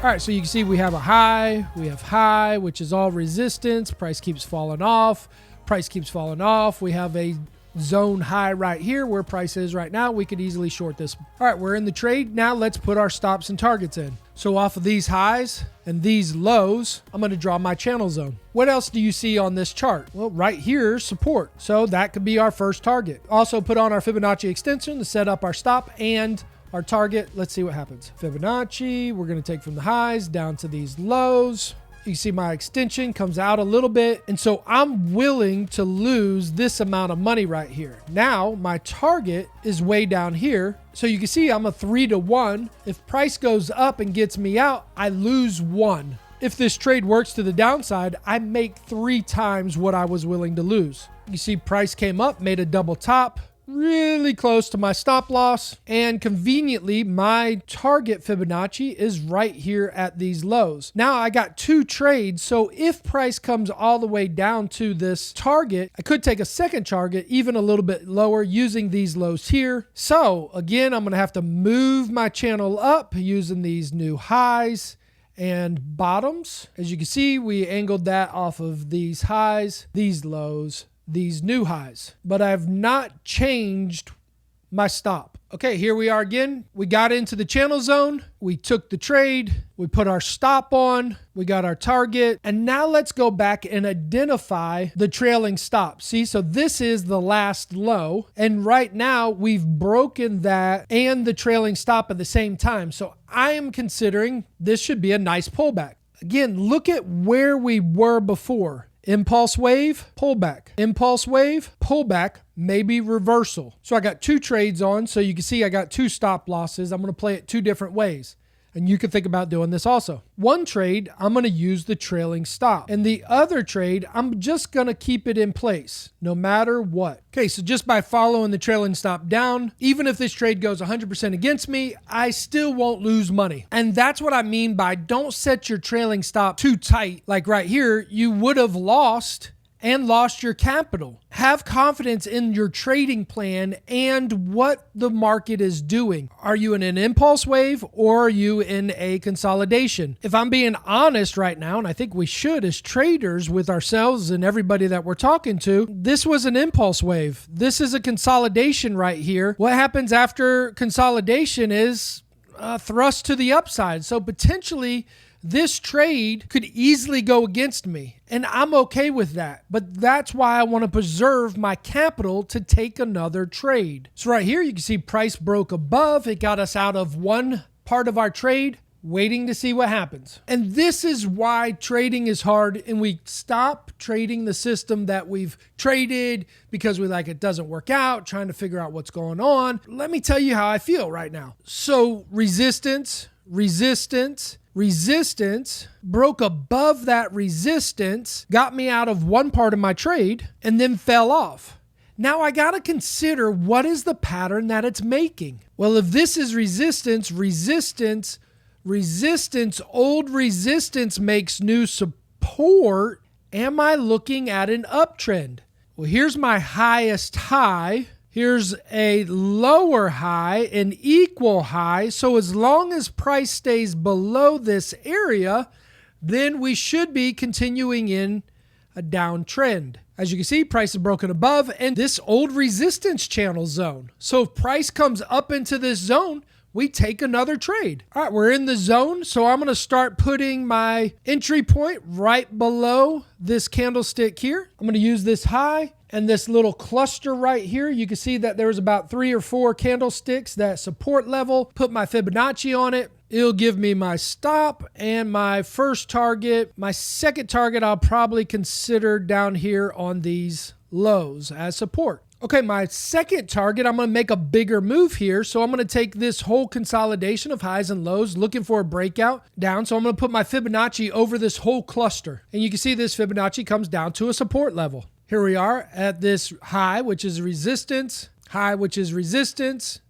All right, so you can see we have a high, we have high, which is all resistance. Price keeps falling off. Price keeps falling off. We have a zone high right here where price is right now. We could easily short this. All right, we're in the trade. Now let's put our stops and targets in. So off of these highs and these lows, I'm going to draw my channel zone. What else do you see on this chart? Well, right here, support. So that could be our first target. Also put on our Fibonacci extension to set up our stop and our target. Let's see what happens. Fibonacci, we're going to take from the highs down to these lows. You see my extension comes out a little bit. And so I'm willing to lose this amount of money right here. Now my target is way down here. So you can see I'm a 3-to-1. If price goes up and gets me out, I lose 1. If this trade works to the downside, I make 3 times what I was willing to lose. You see price came up, made a double top, really close to my stop loss, and conveniently my target Fibonacci is right here at these lows. Now I got 2 trades, so if price comes all the way down to this target, I could take a second target even a little bit lower using these lows here. So again, I'm going to have to move my channel up using these new highs and bottoms. As you can see, we angled that off of these highs, these lows, these new highs, but I've not changed my stop. Okay, here we are again. We got into the channel zone. We took the trade. We put our stop on. We got our target. And now let's go back and identify the trailing stop. See, so this is the last low. And right now we've broken that and the trailing stop at the same time. So I am considering this should be a nice pullback. Again, look at where we were before. Impulse wave, pullback. Impulse wave, pullback, maybe reversal. So I got 2 trades on. So you can see I got 2 stop losses. I'm going to play it 2 different ways. And you can think about doing this also. One trade, I'm going to use the trailing stop. And the other trade, I'm just going to keep it in place no matter what. Okay, so just by following the trailing stop down, even if this trade goes 100% against me, I still won't lose money. And that's what I mean by don't set your trailing stop too tight. Like right here, you would have lost your capital. Have confidence in your trading plan and what the market is doing. Are you in an impulse wave or are you in a consolidation? If I'm being honest right now, and I think we should as traders with ourselves and everybody that we're talking to, this was an impulse wave. This is a consolidation right here. What happens after consolidation is thrust to the upside. So potentially this trade could easily go against me, and I'm okay with that. But that's why I want to preserve my capital to take another trade. So right here, you can see price broke above. It got us out of one part of our trade, waiting to see what happens. And this is why trading is hard, and we stop trading the system that we've traded because we it doesn't work out, trying to figure out what's going on. Let me tell you how I feel right now. So resistance, broke above that resistance, got me out of one part of my trade, and then fell off. Now I got to consider what is the pattern that it's making. Well, if this is resistance, old resistance makes new support, am I looking at an uptrend? Well, here's my highest high. Here's a lower high, an equal high. So as long as price stays below this area, then we should be continuing in a downtrend. As you can see, price is broken above and this old resistance channel zone. So if price comes up into this zone, we take another trade. All right, we're in the zone. So I'm going to start putting my entry point right below this candlestick here. I'm going to use this high and this little cluster right here. You can see that there's about 3 or 4 candlesticks that support level. Put my Fibonacci on it. It'll give me my stop and my first target. My second target I'll probably consider down here on these lows as support. Okay, my second target, I'm going to make a bigger move here. So I'm going to take this whole consolidation of highs and lows, looking for a breakout down. So I'm going to put my Fibonacci over this whole cluster. And you can see this Fibonacci comes down to a support level. Here we are at this high, which is resistance,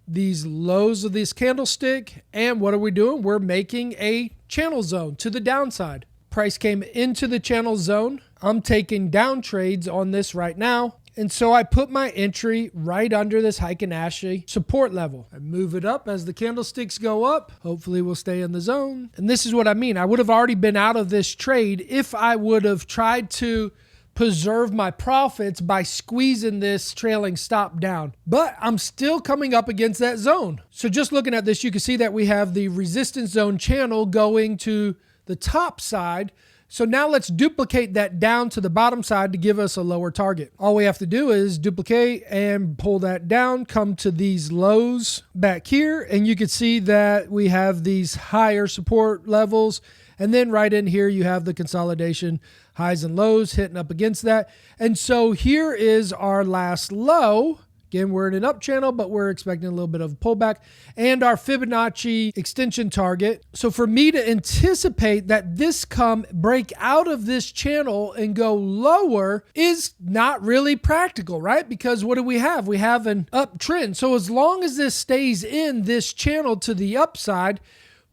these lows of this candlestick. And what are we doing? We're making a channel zone to the downside. Price came into the channel zone. I'm taking down trades on this right now. And so I put my entry right under this Heiken Ashi support level. I move it up as the candlesticks go up. Hopefully we'll stay in the zone. And this is what I mean. I would have already been out of this trade if I would have tried to preserve my profits by squeezing this trailing stop down. But I'm still coming up against that zone. So just looking at this, you can see that we have the resistance zone channel going to the top side. So now let's duplicate that down to the bottom side to give us a lower target. All we have to do is duplicate and pull that down, come to these lows back here, and you can see that we have these higher support levels. And then right in here, you have the consolidation highs and lows hitting up against that. And so here is our last low. Again, we're in an up channel, but we're expecting a little bit of a pullback, and our Fibonacci extension target. So for me to anticipate that this break out of this channel and go lower is not really practical, right? Because what do we have? We have an uptrend. So as long as this stays in this channel to the upside,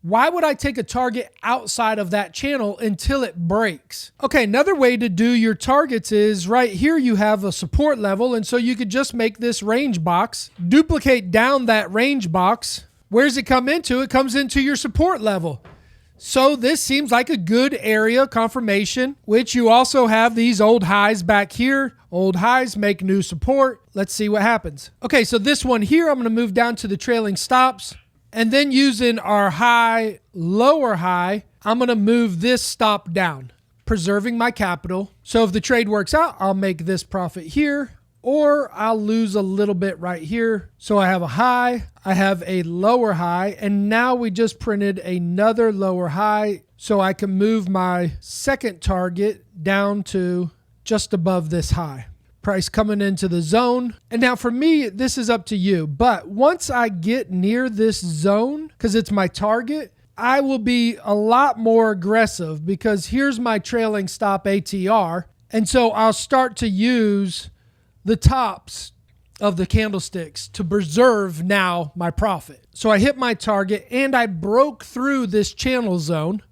why would I take a target outside of that channel until it breaks? Okay, another way to do your targets is right here you have a support level, and so you could just make this range box, duplicate down that range box. Where does it come into? It comes into your support level. So this seems like a good area confirmation, which you also have these old highs back here. Old highs make new support. Let's see what happens. Okay, so this one here, I'm going to move down to the trailing stops. And then using our high, lower high, I'm going to move this stop down, preserving my capital. So if the trade works out, I'll make this profit here, or I'll lose a little bit right here. So I have a high, I have a lower high, and now we just printed another lower high. So I can move my second target down to just above this high. Price coming into the zone. And now for me, this is up to you. But once I get near this zone, because it's my target, I will be a lot more aggressive because here's my trailing stop ATR. And so I'll start to use the tops of the candlesticks to preserve now my profit. So I hit my target and I broke through this channel zone.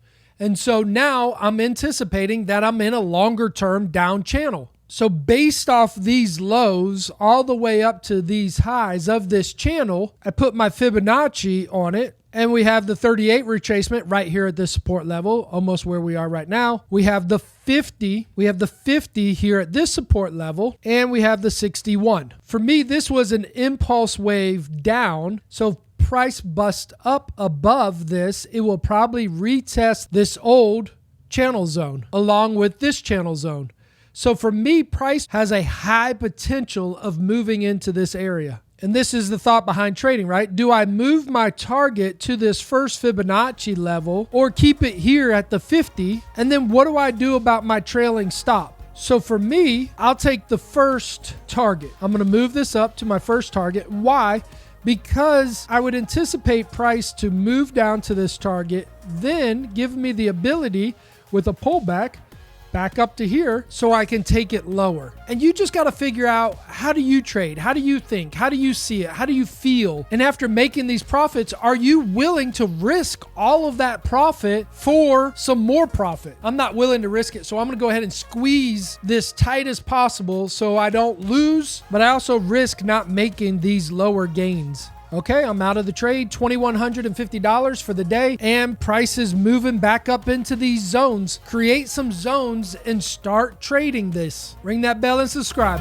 And so now I'm anticipating that I'm in a longer term down channel. So based off these lows all the way up to these highs of this channel, I put my Fibonacci on it, and we have the 38 retracement right here at this support level, almost where we are right now. We have the 50. We have the 50 here at this support level, and we have the 61. For me, this was an impulse wave down. So price bust up above this, it will probably retest this old channel zone along with this channel zone. So for me, price has a high potential of moving into this area. And this is the thought behind trading, right? Do I move my target to this first Fibonacci level or keep it here at the 50? And then what do I do about my trailing stop? So for me, I'll take the first target. I'm going to move this up to my first target. Why? Because I would anticipate price to move down to this target, then give me the ability with a pullback back up to here so I can take it lower. And you just got to figure out, how do you trade? How do you think? How do you see it? How do you feel? And after making these profits, are you willing to risk all of that profit for some more profit? I'm not willing to risk it. So I'm going to go ahead and squeeze this tight as possible so I don't lose, but I also risk not making these lower gains. Okay, I'm out of the trade, $2,150 for the day, and price is moving back up into these zones. Create some zones and start trading this. Ring that bell and subscribe.